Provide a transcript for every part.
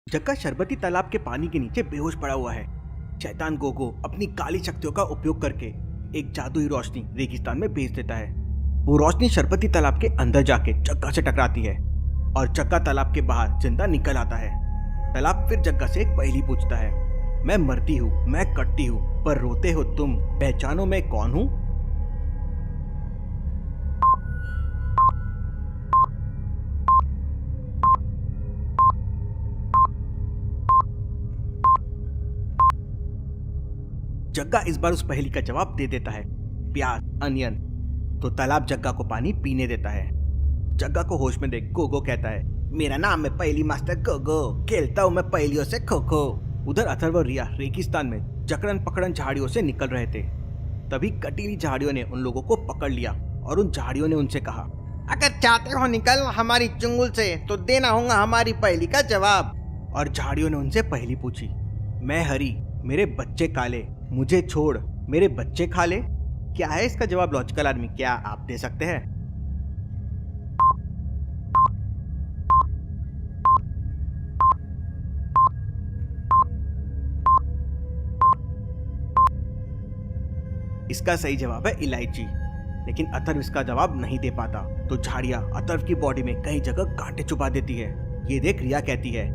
जग्गा शरबती तालाब के पानी के नीचे बेहोश पड़ा हुआ है। शैतान गोगो अपनी काली शक्तियों का उपयोग करके एक जादुई रोशनी रेगिस्तान में भेज देता है। वो रोशनी शरबती तालाब के अंदर जाके जग्गा से टकराती है और जग्गा तालाब के बाहर जिंदा निकल आता है। तालाब फिर जग्गा से एक पहेली पूछता है, मैं मरती हूँ, मैं कटती हूँ, पर रोते हो तुम, पहचानो मैं कौन हूँ? जग्गा इस बार उस पहेली का जवाब दे देता है, प्याज, अनियन। तो तालाब जग्गा को पानी पीने देता है। जग्गा को होश में देख गोगो कहता है, मेरा नाम है पहेली मास्टर गोगो, खेलता हूँ मैं पहेलियों से खो खो। उधर अथर्व और रिया रेगिस्तान में जकड़न पकड़न झाड़ियों से निकल रहे थे। तभी कटीली झाड़ियों ने उन लोगों को पकड़ लिया और उन झाड़ियों ने उनसे कहा, अगर चाहते हो निकल हमारी चुंगल से तो देना होगा हमारी पहेली का जवाब। और झाड़ियों ने उनसे पहेली पूछी, मैं हरी, मेरे बच्चे काले, मुझे छोड़, मेरे बच्चे खा ले। क्या है इसका जवाब लॉजिकल आदमी? क्या आप दे सकते हैं? इसका सही जवाब है इलायची। लेकिन अथर्व इसका जवाब नहीं दे पाता तो झाड़ियां अथर्व की बॉडी में कई जगह कांटे चुभा देती है। ये देख रिया कहती है,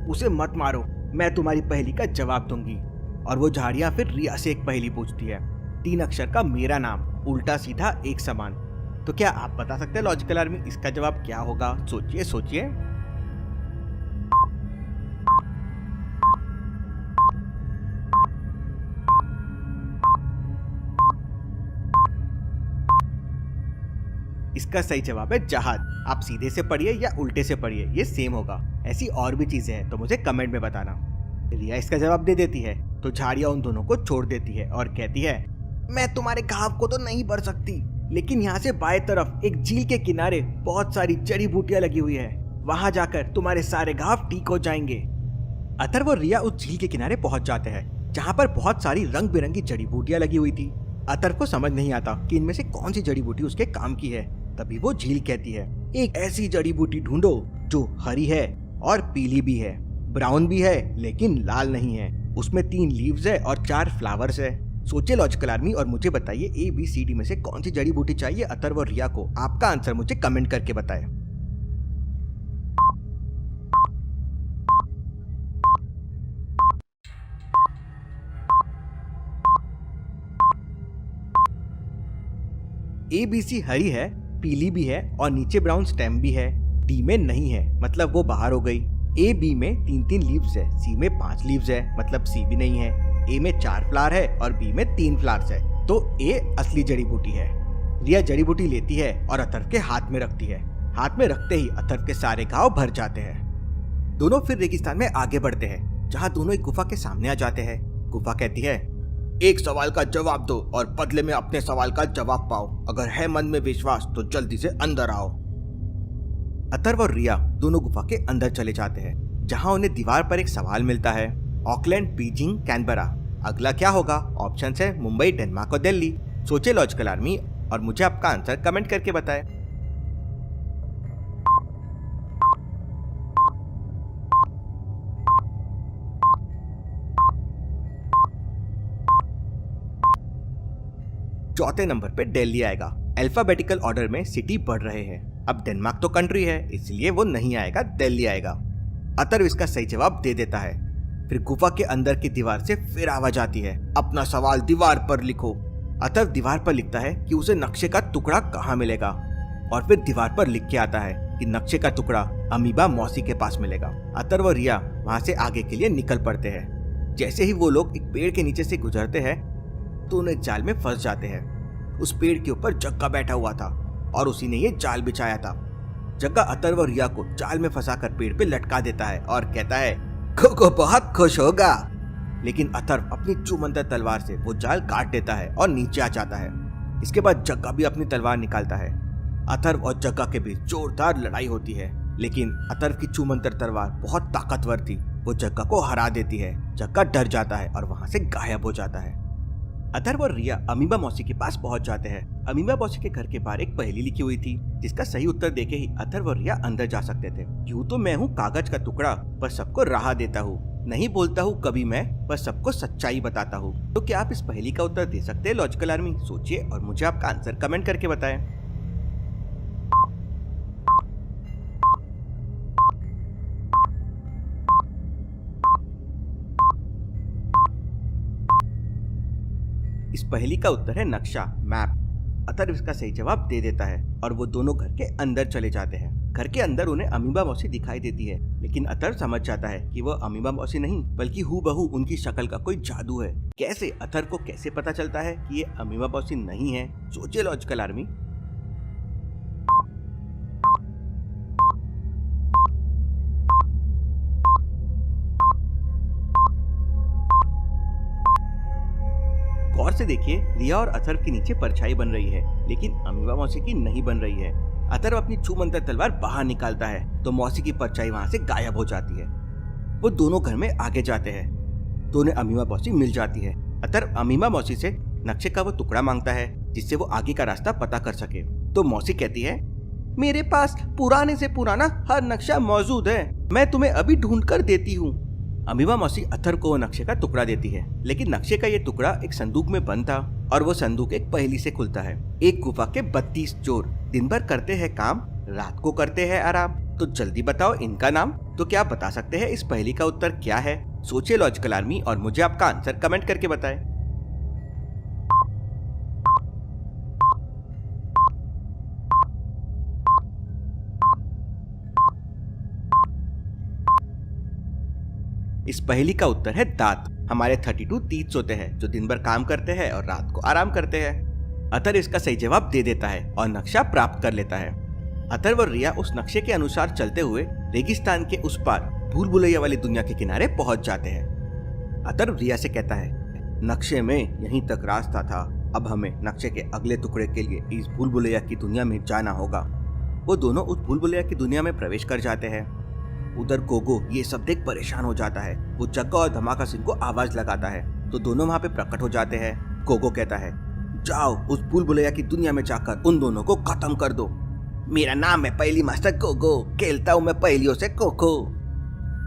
उसे मत मारो, मैं तुम्हारी पहेली का जवाब दूंगी। और वो झाड़ियां फिर रिया से एक पहेली पूछती है, 3 अक्षर का मेरा नाम, उल्टा सीधा एक समान। तो क्या आप बता सकते हैं लॉजिकल आर्मी इसका जवाब क्या होगा? सोचिए सोचिए। इसका सही जवाब है जहाज। आप सीधे से पढ़िए या उल्टे से पढ़िए, ये सेम होगा। ऐसी और भी चीजें हैं तो मुझे कमेंट में बताना। रिया इसका जवाब दे देती है तो झाड़ियां उन दोनों को छोड़ देती है और कहती है, मैं तुम्हारे घाव को तो नहीं भर सकती, लेकिन यहाँ से बाएं तरफ एक झील के किनारे बहुत सारी जड़ी बूटियां लगी हुई है, वहां जाकर तुम्हारे सारे घाव ठीक हो जाएंगे। अथर्व और रिया उस झील के किनारे पहुंच जाते हैं जहाँ पर बहुत सारी रंग बिरंगी जड़ी बूटियां लगी हुई थी। अथर्व को समझ नहीं आता कि इनमें से कौन सी जड़ी बूटी उसके काम की है। तभी वो झील कहती है, एक ऐसी जड़ी बूटी ढूंढो जो हरी है और पीली भी है, ब्राउन भी है लेकिन लाल नहीं है, उसमें 3 लीव्स है और 4 फ्लावर्स है। सोचिए लॉजिकल आर्मी और मुझे बताइए ABCD में से कौन सी जड़ी बूटी चाहिए अथर्व और रिया को। आपका आंसर मुझे कमेंट करके बताएं। ABC हरी है, पीली भी है और नीचे ब्राउन स्टेम भी है। D में नहीं है, मतलब वो बाहर हो गई। B में 3 लीव्स है, C में 5 लीव्स है, मतलब C भी नहीं है। A में 4 फ्लावर है और B में 3 फ्लावर्स है, तो A असली जड़ी बूटी है। रिया जड़ी बूटी लेती है और अथर्व के हाथ में रखती है। हाथ में रखते ही अथर्व के सारे घाव भर जाते हैं। दोनों फिर रेगिस्तान में आगे बढ़ते हैं, जहाँ दोनों एक गुफा के सामने आ जाते हैं। गुफा कहती है, एक सवाल का जवाब दो और बदले में अपने सवाल का जवाब पाओ। अगर है मन में विश्वास तो जल्दी से अंदर आओ। अथर्व और रिया दोनों गुफा के अंदर चले जाते हैं, जहां उन्हें दीवार पर एक सवाल मिलता है, ऑकलैंड, बीजिंग, कैनबरा। अगला क्या होगा? ऑप्शन है मुंबई, डेनमार्क और दिल्ली। सोचे लॉजिकल आर्मी और मुझे आपका आंसर कमेंट करके बताएं। चौथे नंबर पे दिल्ली आएगा। अल्फाबेटिकल ऑर्डर में सिटी बढ़ रहे हैं। अब डेनमार्क तो कंट्री है, इसलिए वो नहीं आएगा, दिल्ली आएगा। अथर्व इसका सही जवाब दे देता है। फिर गुफा के अंदर की दीवार से फिर आवाज आती है, अपना सवाल दीवार पर लिखो। अथर्व दीवार पर लिखता है कि उसे नक्शे का टुकड़ा कहाँ मिलेगा, और फिर दीवार पर लिख के आता है कि नक्शे का टुकड़ा अमीबा मौसी के पास मिलेगा। अथर्व और रिया वहां से आगे के लिए निकल पड़ते हैं। जैसे ही वो लोग एक पेड़ के नीचे से गुजरते हैं, दोनों एक जाल में फंस जाते हैं। उस पेड़ के ऊपर जग्गा बैठा हुआ था और उसी ने ये जाल बिछाया था। जग्गा अथर्व और रिया को जाल में फंसाकर पेड़ पे लटका देता है और कहता है, गोगो बहुत खुश होगा। लेकिन अथर्व अपनी चूमंतर तलवार से वो जाल काट देता है और नीचे आ जाता है। इसके बाद जग्गा भी अपनी तलवार निकालता है। अथर्व और जग्गा के बीच जोरदार लड़ाई होती है, लेकिन अथर्व की चूमंतर तलवार बहुत ताकतवर थी, वो जग्गा को हरा देती है। जग्गा डर जाता है और वहां से गायब हो जाता है। अथर्व और रिया अमीबा मौसी के पास पहुंच जाते हैं। अमीबा मौसी के घर के बाहर एक पहेली लिखी हुई थी, जिसका सही उत्तर देके ही अथर्व और रिया अंदर जा सकते थे। यूं तो मैं हूँ कागज का टुकड़ा, पर सबको राह देता हूँ। नहीं बोलता हूँ कभी मैं, पर सबको सच्चाई बताता हूँ। तो क्या आप इस पहेली का उत्तर दे सकते हैं लॉजिकल आर्मी? सोचिए और मुझे आपका आंसर कमेंट करके बताएं। इस पहेली का उत्तर है नक्शा, मैप। अथर्व इसका सही जवाब दे देता है और वो दोनों घर के अंदर चले जाते हैं। घर के अंदर उन्हें अमीबा मौसी दिखाई देती है, लेकिन अथर्व समझ जाता है कि वह अमीबा मौसी नहीं बल्कि हूबहू उनकी शक्ल का कोई जादू है। कैसे? अथर्व को कैसे पता चलता है कि ये अमीबा मौसी नहीं है? सोचिए लॉजिकल आर्मी। गौर से देखिए, रिया और अथर्व के नीचे परछाई बन रही है, लेकिन अमीबा मौसी की नहीं बन रही है। अथर्व अपनी छूमंतर तलवार बाहर निकालता है तो मौसी की परछाई वहां से गायब हो जाती है। वो दोनों घर में आगे जाते हैं तो उन्हें अमीबा मौसी मिल जाती है। अथर्व अमीबा मौसी से नक्शे का वो टुकड़ा मांगता है जिससे वो आगे का रास्ता पता कर सके। तो मौसी कहती है, मेरे पास पुराने से पुराना हर नक्शा मौजूद है, मैं तुम्हें अभी ढूंढ कर देती हूँ। अमीबा मौसी अथर्व को वो नक्शे का टुकड़ा देती है, लेकिन नक्शे का ये टुकड़ा एक संदूक में बंद था और वो संदूक एक पहेली से खुलता है। एक गुफा के 32 चोर दिन भर करते हैं काम, रात को करते हैं आराम। तो जल्दी बताओ इनका नाम। तो क्या आप बता सकते हैं इस पहेली का उत्तर क्या है? सोचिए लॉजिकल आर्मी और मुझे आपका आंसर कमेंट करके बताएं। इस पहेली का उत्तर है दांत। हमारे 32 तीत होते हैं जो दिन भर काम करते हैं और रात को आराम करते हैं। अथर्व इसका सही जवाब दे देता है और नक्शा प्राप्त कर लेता है। अथर्व और रिया उस नक्शे के अनुसार चलते हुए रेगिस्तान के उस पार भूल भुलैया वाली दुनिया के किनारे पहुंच जाते हैं। अथर्व रिया से कहता है, नक्शे में यहीं तक रास्ता था, अब हमें नक्शे के अगले टुकड़े के लिए इस भूल भुलैया की दुनिया में जाना होगा। वो दोनों उस भूल भुलैया की दुनिया में प्रवेश कर जाते हैं। उधर गोगो ये सब देख परेशान हो जाता है। वो जग्गा और धमाका सिंह को आवाज लगाता है तो दोनों वहाँ पे प्रकट हो जाते हैं। गोगो कहता है, जाओ उस भूल भुलैया की दुनिया में जाकर उन दोनों को खत्म कर दो। मेरा नाम है पहेली मास्टर गोगो, खेलता हूँ मैं पहेलियों से खो-खो।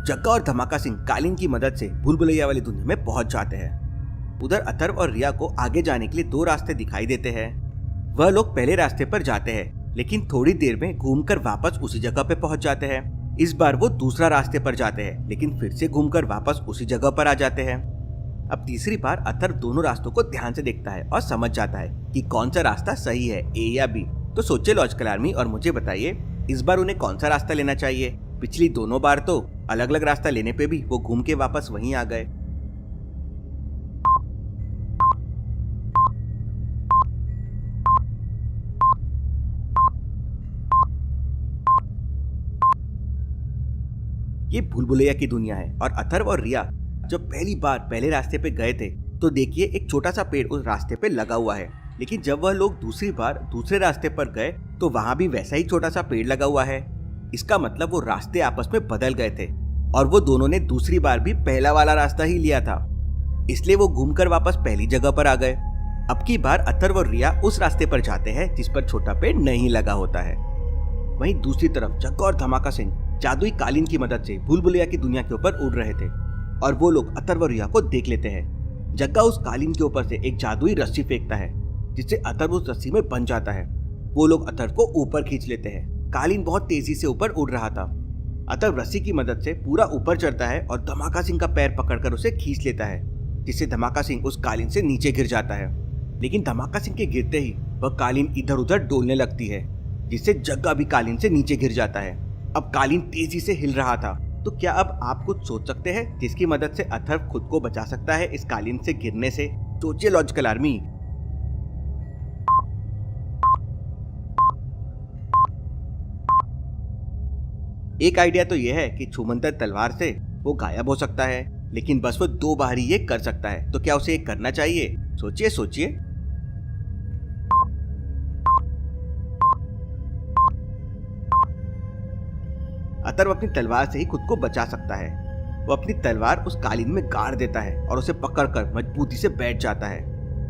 जग्गा और धमाका सिंह कालीन की मदद से भूल भुलैया वाली दुनिया में पहुंच जाते हैं। उधर अथर्व और रिया को आगे जाने के लिए 2 रास्ते दिखाई देते हैं। वह लोग पहले रास्ते पर जाते हैं, लेकिन थोड़ी देर में घूमकर वापस उसी जगह पे पहुंच जाते हैं। इस बार वो दूसरा रास्ते पर जाते हैं, लेकिन फिर से घूमकर वापस उसी जगह पर आ जाते हैं। अब तीसरी बार अथर्व दोनों रास्तों को ध्यान से देखता है और समझ जाता है कि कौन सा रास्ता सही है, ए या बी। तो सोचिए लॉजिकल आर्मी और मुझे बताइए इस बार उन्हें कौन सा रास्ता लेना चाहिए? पिछली दोनों बार तो अलग अलग रास्ता लेने पे भी वो घूम के वापस वहीं आ गए। ये भूल भुलैया की दुनिया है और अथर्व और रिया जब पहली बार पहले रास्ते पे गए थे तो देखिए एक छोटा सा पेड़ उस रास्ते पे लगा हुआ है, लेकिन जब वह लोग दूसरी बार दूसरे रास्ते पर गए तो वहां भी वैसा ही छोटा सा पेड़ लगा हुआ है। इसका मतलब वो रास्ते आपस में बदल गए थे और वो दोनों ने दूसरी बार भी पहला वाला रास्ता ही लिया था, इसलिए वो घूमकर वापस पहली जगह पर आ गए। अब की बार अथर्व और रिया उस रास्ते पर जाते हैं जिस पर छोटा पेड़ नहीं लगा होता है। वहीं दूसरी तरफ जग्गा और धमाका सिंह जादुई कालीन की मदद से भूल भुलैया की दुनिया के ऊपर उड़ रहे थे और वो लोग अथर्व और रिया को देख लेते हैं। जग्गा उस कालीन के ऊपर से एक जादुई रस्सी फेंकता है जिससे अथर्व उस रस्सी में बंध जाता है। वो लोग अथर्व को ऊपर खींच लेते हैं। कालीन बहुत तेजी से ऊपर उड़ रहा था। अथर्व रस्सी की मदद से पूरा ऊपर चढ़ता है और धमाका सिंह का पैर पकड़कर उसे खींच लेता है, जिससे धमाका सिंह उस कालीन से नीचे गिर जाता है। लेकिन धमाका सिंह के गिरते ही वह कालीन इधर उधर डोलने लगती है, जिससे जग्गा भी कालीन से नीचे गिर जाता है। अब कालीन तेजी से हिल रहा था। तो क्या अब आप कुछ सोच सकते हैं जिसकी मदद से अथर्व खुद को बचा सकता है इस कालीन से गिरने से? सोचिए लॉजिकल आर्मी। एक आइडिया तो यह है कि छूमंतर तलवार से वो गायब हो सकता है, लेकिन बस वो 2 बार ही ये कर सकता है। तो क्या उसे ये करना चाहिए? सोचिए सोचिए। अथर्व अपनी तलवार से ही खुद को बचा सकता है। वो अपनी तलवार उस कालीन में गाड़ देता है और उसे पकड़कर मजबूती से बैठ जाता है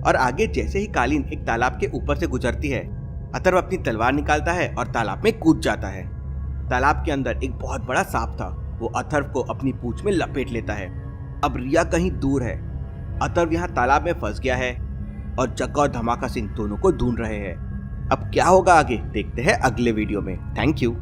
और आगे जैसे ही कालीन एक तालाब के ऊपर से गुजरती है, अथर्व अपनी तलवार निकालता है और तालाब में कूद जाता है। तालाब के अंदर एक बहुत बड़ा सांप था। वो अथर्व को अपनी पूंछ में लपेट लेता है। अब रिया कहीं दूर है। अथर्व यहाँ तालाब में फंस गया है और जग्गा और धमाका सिंह दोनों को ढूंढ रहे हैं। अब क्या होगा आगे देखते हैं अगले वीडियो में। Thank you.